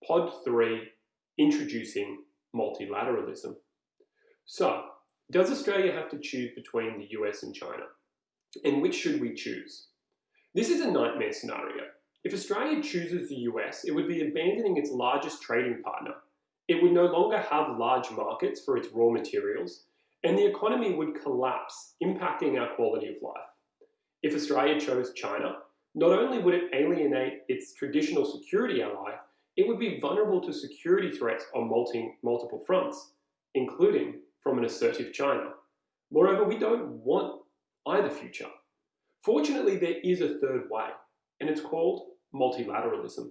Pod 3, Introducing Multilateralism. So, does Australia have to choose between the US and China? And which should we choose? This is a nightmare scenario. If Australia chooses the US, it would be abandoning its largest trading partner. It would no longer have large markets for its raw materials, and the economy would collapse, impacting our quality of life. If Australia chose China, not only would it alienate its traditional security ally, it would be vulnerable to security threats on multiple fronts, including from an assertive China. Moreover, we don't want either future. Fortunately, there is a third way, and it's called multilateralism.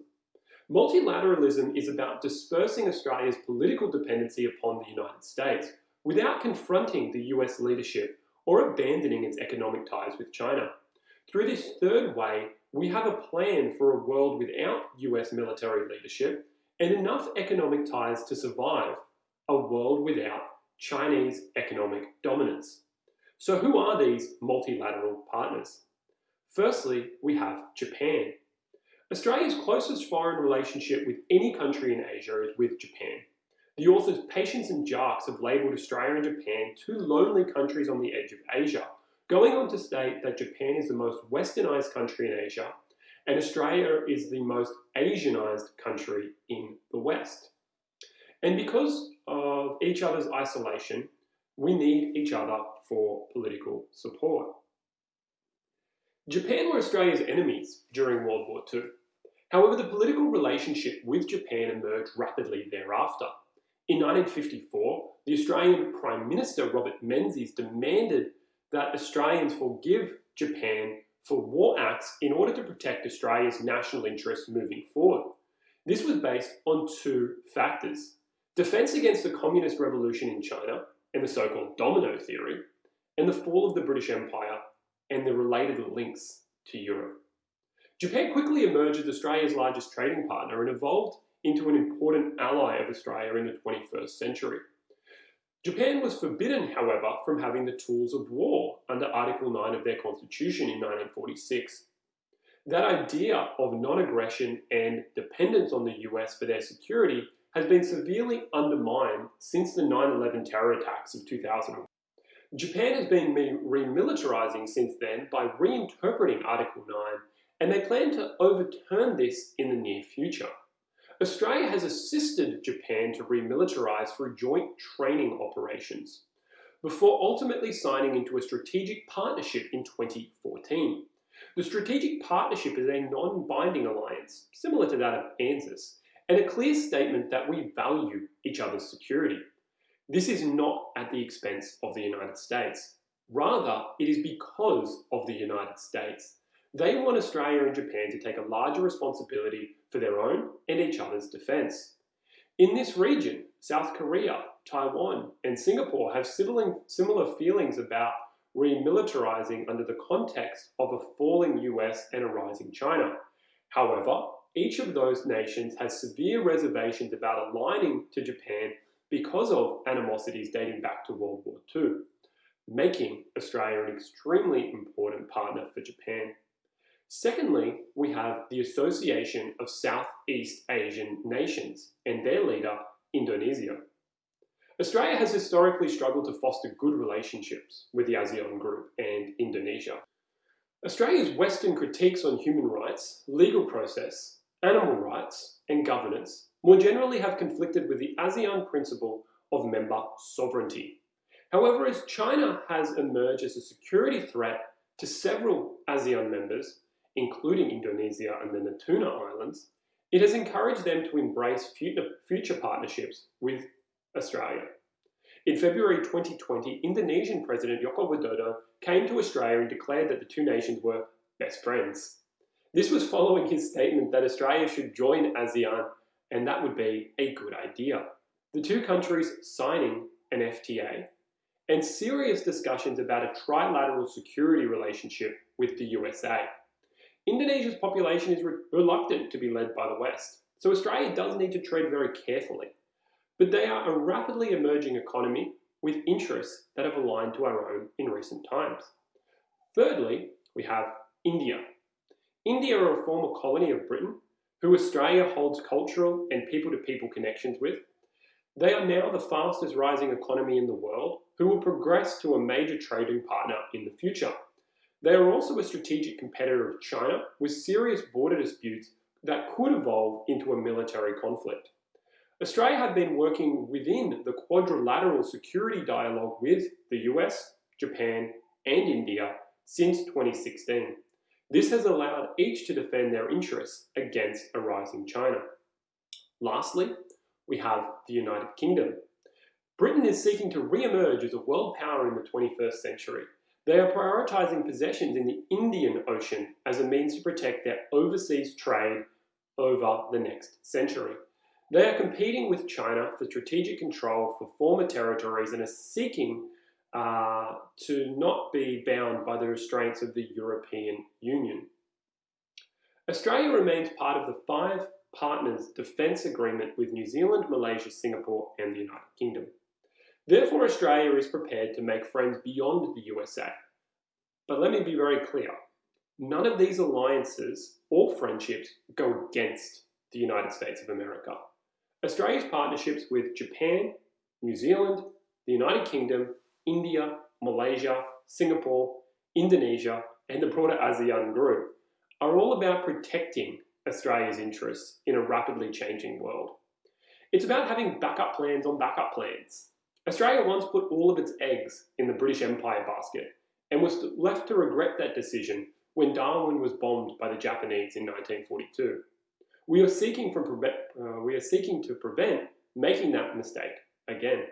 Multilateralism is about dispersing Australia's political dependency upon the United States without confronting the US leadership or abandoning its economic ties with China. Through this third way, we have a plan for a world without US military leadership and enough economic ties to survive a world without Chinese economic dominance. So who are these multilateral partners? Firstly, we have Japan. Australia's closest foreign relationship with any country in Asia is with Japan. The authors Patience and Jarks have labelled Australia and Japan two lonely countries on the edge of Asia, going on to state that Japan is the most westernised country in Asia and Australia is the most Asianised country in the West. And because of each other's isolation, we need each other for political support. Japan were Australia's enemies during World War II. However, the political relationship with Japan emerged rapidly thereafter. In 1954, the Australian Prime Minister Robert Menzies demanded that Australians forgive Japan for war acts in order to protect Australia's national interests moving forward. This was based on two factors: defence against the communist revolution in China and the so-called domino theory, and the fall of the British Empire and the related links to Europe. Japan quickly emerged as Australia's largest trading partner and evolved into an important ally of Australia in the 21st century. Japan was forbidden, however, from having the tools of war under Article 9 of their constitution in 1946. That idea of non-aggression and dependence on the US for their security has been severely undermined since the 9/11 terror attacks of 2001. Japan has been remilitarizing since then by reinterpreting Article 9, and they plan to overturn this in the near future. Australia has assisted Japan to remilitarize through joint training operations, before ultimately signing into a strategic partnership in 2014. The strategic partnership is a non-binding alliance, similar to that of ANZUS, and a clear statement that we value each other's security. This is not at the expense of the United States. Rather, it is because of the United States. They want Australia and Japan to take a larger responsibility for their own and each other's defence. In this region, South Korea, Taiwan, and Singapore have similar feelings about remilitarizing under the context of a falling US and a rising China. However, each of those nations has severe reservations about aligning to Japan because of animosities dating back to World War II, making Australia an extremely important partner for Japan. Secondly, we have the Association of Southeast Asian Nations and their leader, Indonesia. Australia has historically struggled to foster good relationships with the ASEAN group and Indonesia. Australia's Western critiques on human rights, legal process, animal rights, and governance more generally have conflicted with the ASEAN principle of member sovereignty. However, as China has emerged as a security threat to several ASEAN members, including Indonesia and the Natuna Islands, it has encouraged them to embrace future partnerships with Australia. In February 2020, Indonesian President Joko Widodo came to Australia and declared that the two nations were best friends. This was following his statement that Australia should join ASEAN, and that would be a good idea. The two countries signing an FTA and serious discussions about a trilateral security relationship with the USA. Indonesia's population is reluctant to be led by the West, so Australia does need to tread very carefully. But they are a rapidly emerging economy with interests that have aligned to our own in recent times. Thirdly, we have India. India are a former colony of Britain, who Australia holds cultural and people-to-people connections with. They are now the fastest rising economy in the world, who will progress to a major trading partner in the future. They are also a strategic competitor of China, with serious border disputes that could evolve into a military conflict. Australia had been working within the quadrilateral security dialogue with the US, Japan, and India since 2016. This has allowed each to defend their interests against a rising China. Lastly, we have the United Kingdom. Britain is seeking to re-emerge as a world power in the 21st century. They are prioritising possessions in the Indian Ocean as a means to protect their overseas trade over the next century. They are competing with China for strategic control for former territories and are seeking to not be bound by the restraints of the European Union. Australia remains part of the 5 partners defence agreement with New Zealand, Malaysia, Singapore, and the United Kingdom. Therefore, Australia is prepared to make friends beyond the USA. But let me be very clear, none of these alliances or friendships go against the United States of America. Australia's partnerships with Japan, New Zealand, the United Kingdom, India, Malaysia, Singapore, Indonesia, and the broader ASEAN group are all about protecting Australia's interests in a rapidly changing world. It's about having backup plans on backup plans. Australia once put all of its eggs in the British Empire basket and was left to regret that decision when Darwin was bombed by the Japanese in 1942. We are seeking to prevent making that mistake again.